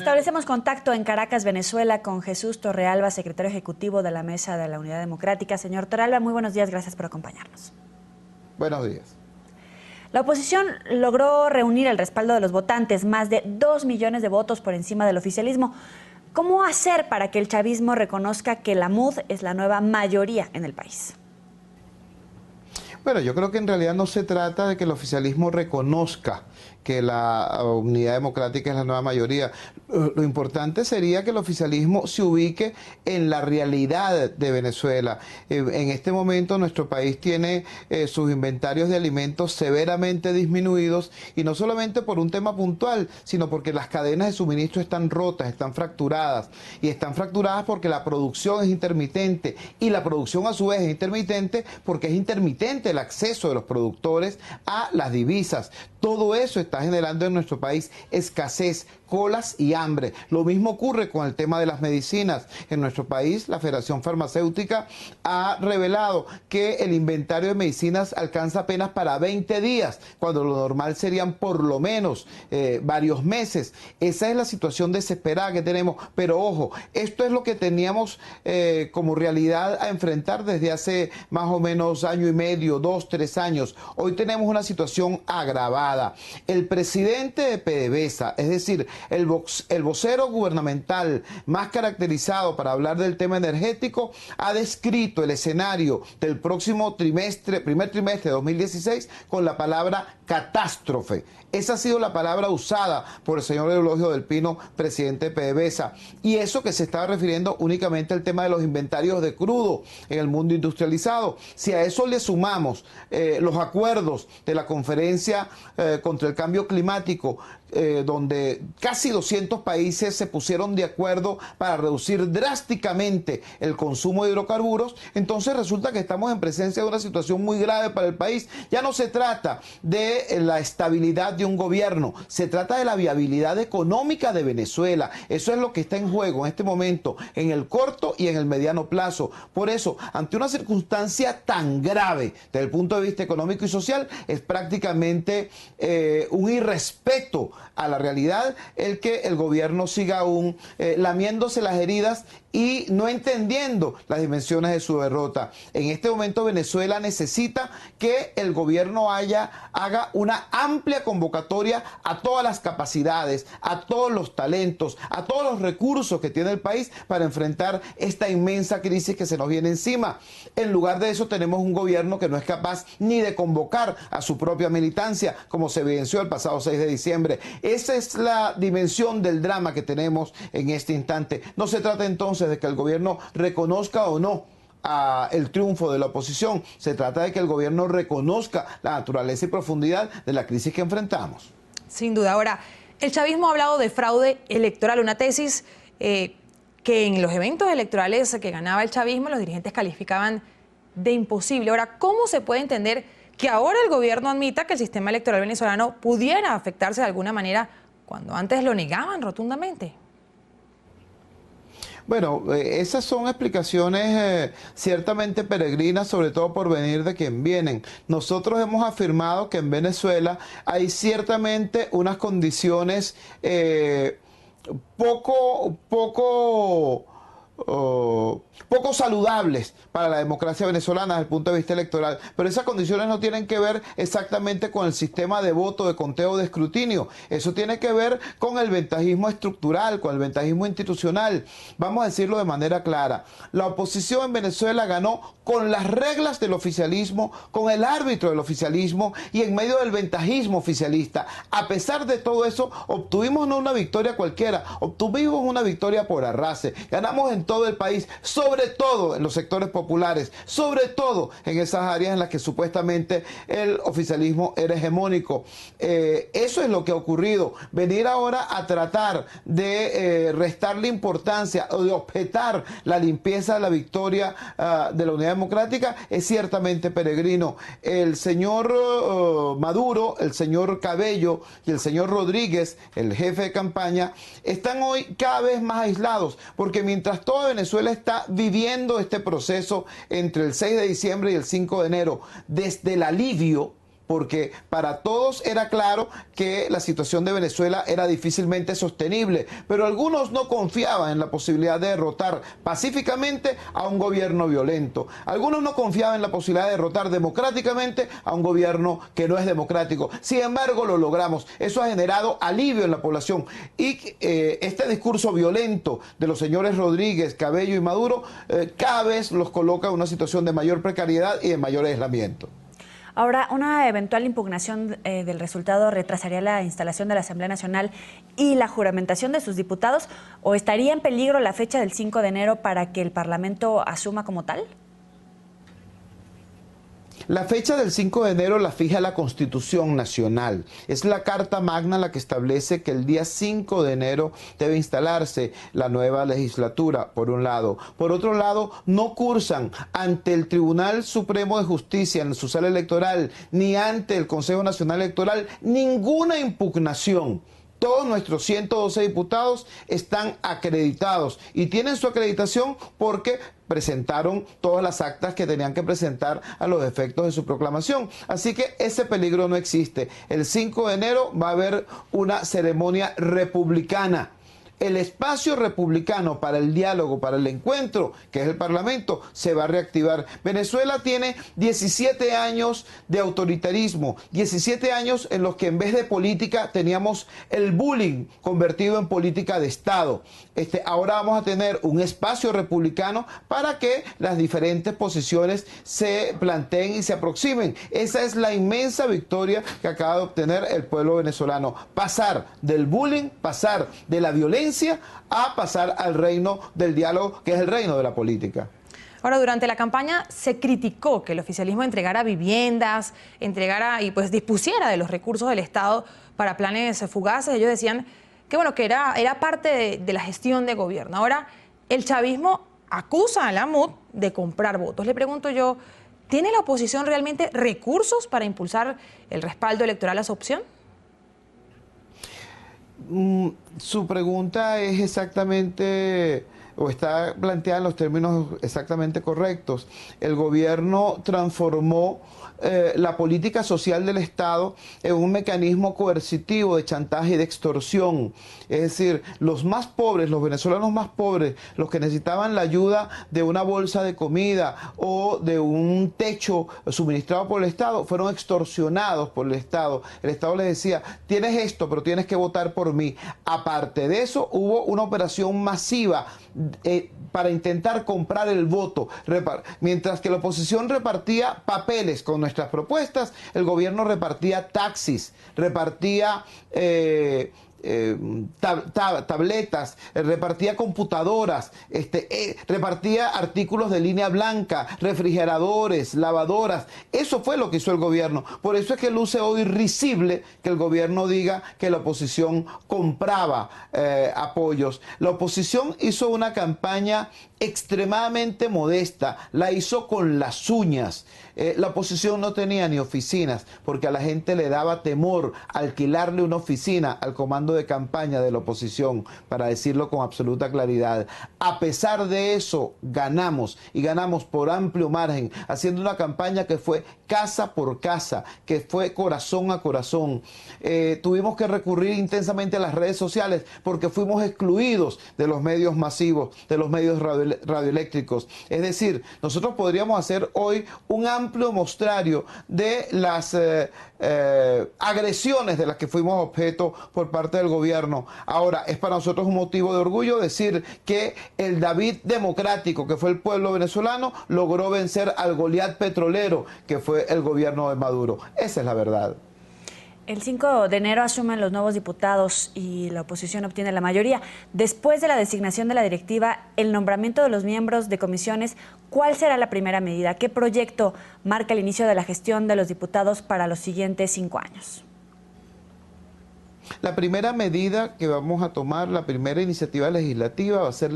Establecemos contacto en Caracas, Venezuela, con Jesús Torrealba, secretario ejecutivo de la Mesa de la Unidad Democrática. Señor Torrealba, muy buenos días, gracias por acompañarnos. Buenos días. La oposición logró reunir el respaldo de los votantes, más de 2 millones de votos por encima del oficialismo. ¿Cómo hacer para que el chavismo reconozca que la MUD es la nueva mayoría en el país? Bueno, yo creo que en realidad no se trata de que el oficialismo reconozca que la Unidad Democrática es la nueva mayoría. Lo importante sería que el oficialismo se ubique en la realidad de Venezuela. En este momento nuestro país tiene sus inventarios de alimentos severamente disminuidos, y no solamente por un tema puntual, sino porque las cadenas de suministro están rotas, están fracturadas, y están fracturadas porque la producción es intermitente, y la producción a su vez es intermitente porque es intermitente el acceso de los productores a las divisas. Todo eso está generando en nuestro país escasez, colas y hambre. Lo mismo ocurre con el tema de las medicinas. En nuestro país, la Federación Farmacéutica ha revelado que el inventario de medicinas alcanza apenas para 20 días, cuando lo normal serían por lo menos varios meses. Esa es la situación desesperada que tenemos. Pero ojo, esto es lo que teníamos como realidad a enfrentar desde hace más o menos año y medio, 2, 3 años. Hoy tenemos una situación agravada. El presidente de PDVSA, es decir, el vocero gubernamental más caracterizado para hablar del tema energético, ha descrito el escenario del próximo trimestre, primer trimestre de 2016, con la palabra catástrofe. Esa ha sido la palabra usada por el señor Eulogio del Pino, presidente de PDVSA. Y eso que se estaba refiriendo únicamente al tema de los inventarios de crudo en el mundo industrializado. Si a eso le sumamos los acuerdos de la conferencia contra el cambio climático, donde casi 200 países se pusieron de acuerdo para reducir drásticamente el consumo de hidrocarburos, entonces resulta que estamos en presencia de una situación muy grave para el país. Ya no se trata de la estabilidad de un gobierno, se trata de la viabilidad económica de Venezuela. Eso es lo que está en juego en este momento, en el corto y en el mediano plazo. Por eso, ante una circunstancia tan grave desde el punto de vista económico y social, es prácticamente un irrespeto a la realidad el que el gobierno siga aún lamiéndose las heridas y no entendiendo las dimensiones de su derrota. En este momento Venezuela necesita que el gobierno haga una amplia convocatoria a todas las capacidades, a todos los talentos, a todos los recursos que tiene el país para enfrentar esta inmensa crisis que se nos viene encima. En lugar de eso tenemos un gobierno que no es capaz ni de convocar a su propia militancia, como se evidenció el pasado 6 de diciembre. Esa es la dimensión del drama que tenemos en este instante. No se trata entonces de que el gobierno reconozca o no el triunfo de la oposición. Se trata de que el gobierno reconozca la naturaleza y profundidad de la crisis que enfrentamos. Sin duda. Ahora, el chavismo ha hablado de fraude electoral, una tesis que en los eventos electorales que ganaba el chavismo los dirigentes calificaban de imposible. Ahora, ¿cómo se puede entender que ahora el gobierno admita que el sistema electoral venezolano pudiera afectarse de alguna manera cuando antes lo negaban rotundamente? Bueno, esas son explicaciones ciertamente peregrinas, sobre todo por venir de quien vienen. Nosotros hemos afirmado que en Venezuela hay ciertamente unas condiciones poco saludables para la democracia venezolana desde el punto de vista electoral, pero esas condiciones no tienen que ver exactamente con el sistema de voto, de conteo, de escrutinio. Eso tiene que ver con el ventajismo estructural, con el ventajismo institucional. Vamos a decirlo de manera clara: la oposición en Venezuela ganó con las reglas del oficialismo, con el árbitro del oficialismo y en medio del ventajismo oficialista. A pesar de todo eso, obtuvimos no una victoria cualquiera, obtuvimos una victoria por arrase. Ganamos en todo el país, sobre todo en los sectores populares, sobre todo en esas áreas en las que supuestamente el oficialismo era hegemónico. Eso es lo que ha ocurrido. Venir ahora a tratar de restarle importancia o de objetar la limpieza de la victoria de la Unidad Democrática es ciertamente peregrino. El señor Maduro, el señor Cabello y el señor Rodríguez, el jefe de campaña, están hoy cada vez más aislados, porque mientras toda Venezuela está viviendo este proceso entre el 6 de diciembre y el 5 de enero, desde el alivio, porque para todos era claro que la situación de Venezuela era difícilmente sostenible, pero algunos no confiaban en la posibilidad de derrotar pacíficamente a un gobierno violento. Algunos no confiaban en la posibilidad de derrotar democráticamente a un gobierno que no es democrático. Sin embargo, lo logramos. Eso ha generado alivio en la población y este discurso violento de los señores Rodríguez, Cabello y Maduro cada vez los coloca en una situación de mayor precariedad y de mayor aislamiento. Ahora, una eventual impugnación del resultado retrasaría la instalación de la Asamblea Nacional y la juramentación de sus diputados, ¿o estaría en peligro la fecha del 5 de enero para que el Parlamento asuma como tal? La fecha del 5 de enero la fija la Constitución Nacional. Es la Carta Magna la que establece que el día 5 de enero debe instalarse la nueva legislatura, por un lado. Por otro lado, no cursan ante el Tribunal Supremo de Justicia en su sala electoral, ni ante el Consejo Nacional Electoral, ninguna impugnación. Todos nuestros 112 diputados están acreditados y tienen su acreditación porque presentaron todas las actas que tenían que presentar a los efectos de su proclamación. Así que ese peligro no existe. El 5 de enero va a haber una ceremonia republicana. El espacio republicano para el diálogo, para el encuentro, que es el Parlamento, se va a reactivar. Venezuela tiene 17 años de autoritarismo, 17 años en los que en vez de política teníamos el bullying convertido en política de Estado. Ahora vamos a tener un espacio republicano para que las diferentes posiciones se planteen y se aproximen. Esa es la inmensa victoria que acaba de obtener el pueblo venezolano. Pasar del bullying, pasar de la violencia, a pasar al reino del diálogo, que es el reino de la política. Ahora, durante la campaña se criticó que el oficialismo entregara viviendas, entregara y pues dispusiera de los recursos del Estado para planes fugaces. Ellos decían que bueno, que era parte de la gestión de gobierno. Ahora, el chavismo acusa a la MUD de comprar votos. Le pregunto yo, ¿tiene la oposición realmente recursos para impulsar el respaldo electoral a su opción? Su pregunta es exactamente, o está planteada en los términos exactamente correctos. El gobierno transformó la política social del Estado en un mecanismo coercitivo de chantaje y de extorsión. Es decir, los más pobres, los venezolanos más pobres, los que necesitaban la ayuda de una bolsa de comida o de un techo suministrado por el Estado, fueron extorsionados por el Estado. El Estado les decía, tienes esto, pero tienes que votar por mí. Aparte de eso, hubo una operación masiva para intentar comprar el voto. Mientras que la oposición repartía papeles con nuestras propuestas, el gobierno repartía taxis, repartía tabletas, repartía computadoras, repartía artículos de línea blanca, refrigeradores, lavadoras. Eso fue lo que hizo el gobierno. Por eso es que luce hoy risible que el gobierno diga que la oposición compraba apoyos. La oposición hizo una campaña extremadamente modesta, la hizo con las uñas. La oposición no tenía ni oficinas porque a la gente le daba temor alquilarle una oficina al comando de campaña de la oposición, para decirlo con absoluta claridad. A pesar de eso, ganamos, y ganamos por amplio margen, haciendo una campaña que fue casa por casa, que fue corazón a corazón. Tuvimos que recurrir intensamente a las redes sociales porque fuimos excluidos de los medios masivos, de los medios radioeléctricos. Es decir, nosotros podríamos hacer hoy un amplio mostrario de las agresiones de las que fuimos objeto por parte del gobierno. Ahora, es para nosotros un motivo de orgullo decir que el David democrático, que fue el pueblo venezolano, logró vencer al Goliat petrolero, que fue el gobierno de Maduro. Esa es la verdad. El 5 de enero asumen los nuevos diputados y la oposición obtiene la mayoría. Después de la designación de la directiva, el nombramiento de los miembros de comisiones, ¿cuál será la primera medida? ¿Qué proyecto marca el inicio de la gestión de los diputados para los siguientes 5 años? La primera medida que vamos a tomar, la primera iniciativa legislativa, va a ser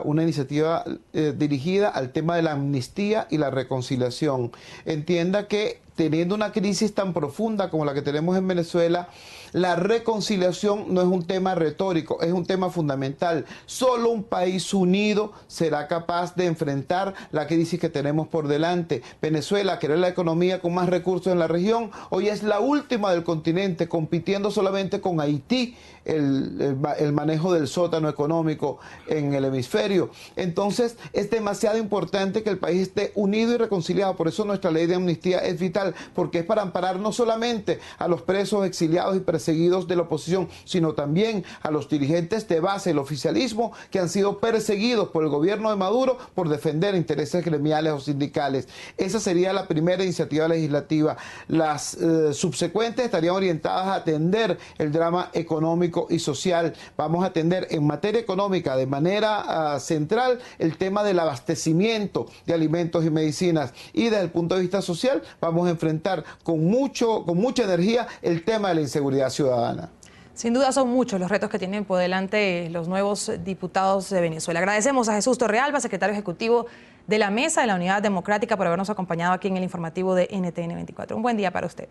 una iniciativa dirigida al tema de la amnistía y la reconciliación. Entienda que teniendo una crisis tan profunda como la que tenemos en Venezuela, La reconciliación no es un tema retórico, es un tema fundamental. Solo un país unido será capaz de enfrentar la crisis que tenemos por delante. Venezuela, que era la economía con más recursos en la región, hoy es la última del continente, compitiendo solamente con Haití el manejo del sótano económico en el hemisferio. Entonces es demasiado importante que el país esté unido y reconciliado. Por eso nuestra ley de amnistía es vital, porque es para amparar no solamente a los presos, exiliados y perseguidos de la oposición, sino también a los dirigentes de base del oficialismo que han sido perseguidos por el gobierno de Maduro por defender intereses gremiales o sindicales. Esa sería la primera iniciativa legislativa. Las subsecuentes estarían orientadas a atender el drama económico y social. Vamos a atender en materia económica de manera central el tema del abastecimiento de alimentos y medicinas, y desde el punto de vista social vamos a enfrentar con mucha energía el tema de la inseguridad ciudadana. Sin duda son muchos los retos que tienen por delante los nuevos diputados de Venezuela. Agradecemos a Jesús Torrealba, secretario ejecutivo de la Mesa de la Unidad Democrática, por habernos acompañado aquí en el informativo de NTN 24. Un buen día para usted.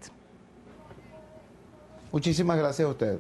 Muchísimas gracias a usted.